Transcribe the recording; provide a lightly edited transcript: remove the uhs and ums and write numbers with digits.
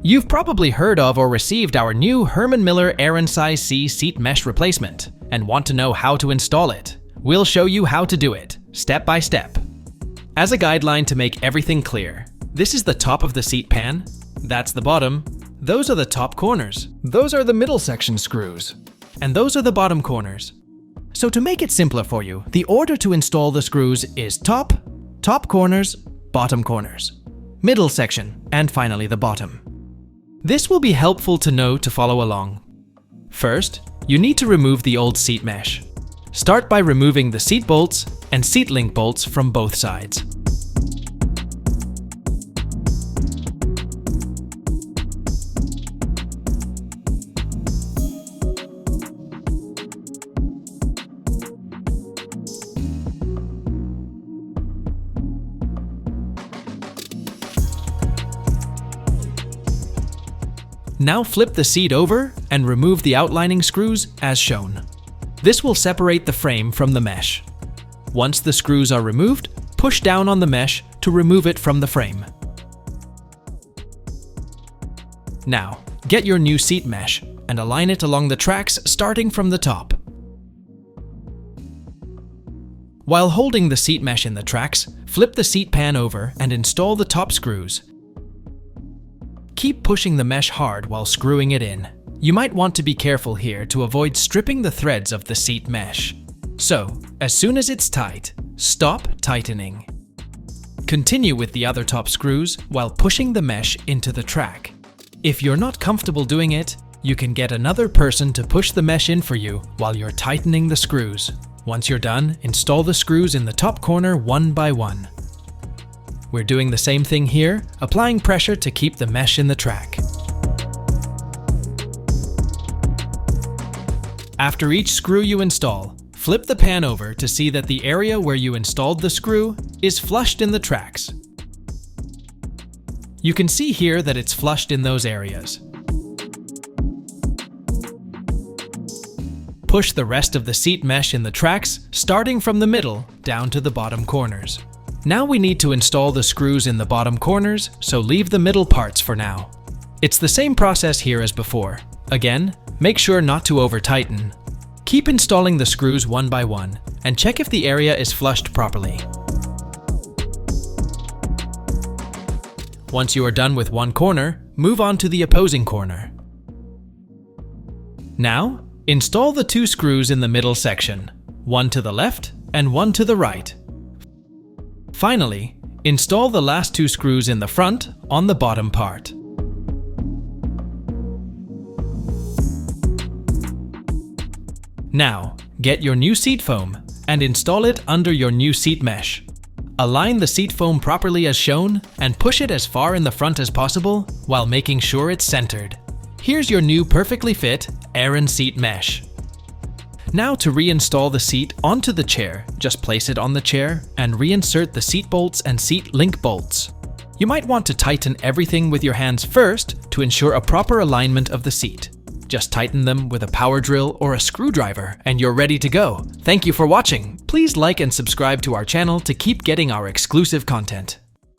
You've probably heard of or received our new Herman Miller Aeron Size C seat mesh replacement and want to know how to install it. We'll show you how to do it, step by step. As a guideline to make everything clear, this is the top of the seat pan, that's the bottom, those are the top corners, those are the middle section screws, and those are the bottom corners. So to make it simpler for you, the order to install the screws is top, top corners, bottom corners, middle section, and finally the bottom. This will be helpful to know to follow along. First, you need to remove the old seat mesh. Start by removing the seat bolts and seat link bolts from both sides. Now flip the seat over and remove the outlining screws as shown. This will separate the frame from the mesh. Once the screws are removed, push down on the mesh to remove it from the frame. Now, get your new seat mesh and align it along the tracks starting from the top. While holding the seat mesh in the tracks, flip the seat pan over and install the top screws. Keep pushing the mesh hard while screwing it in. You might want to be careful here to avoid stripping the threads of the seat mesh. So, as soon as it's tight, stop tightening. Continue with the other top screws while pushing the mesh into the track. If you're not comfortable doing it, you can get another person to push the mesh in for you while you're tightening the screws. Once you're done, install the screws in the top corner one by one. We're doing the same thing here, applying pressure to keep the mesh in the track. After each screw you install, flip the pan over to see that the area where you installed the screw is flushed in the tracks. You can see here that it's flushed in those areas. Push the rest of the seat mesh in the tracks, starting from the middle down to the bottom corners. Now we need to install the screws in the bottom corners, so leave the middle parts for now. It's the same process here as before. Again, make sure not to over-tighten. Keep installing the screws one by one, and check if the area is flushed properly. Once you are done with one corner, move on to the opposing corner. Now, install the two screws in the middle section, one to the left and one to the right. Finally, install the last two screws in the front on the bottom part. Now, get your new seat foam and install it under your new seat mesh. Align the seat foam properly as shown and push it as far in the front as possible while making sure it's centered. Here's your new perfectly fit Aeron seat mesh. Now to reinstall the seat onto the chair, just place it on the chair and reinsert the seat bolts and seat link bolts. You might want to tighten everything with your hands first to ensure a proper alignment of the seat. Just tighten them with a power drill or a screwdriver and you're ready to go. Thank you for watching. Please like and subscribe to our channel to keep getting our exclusive content.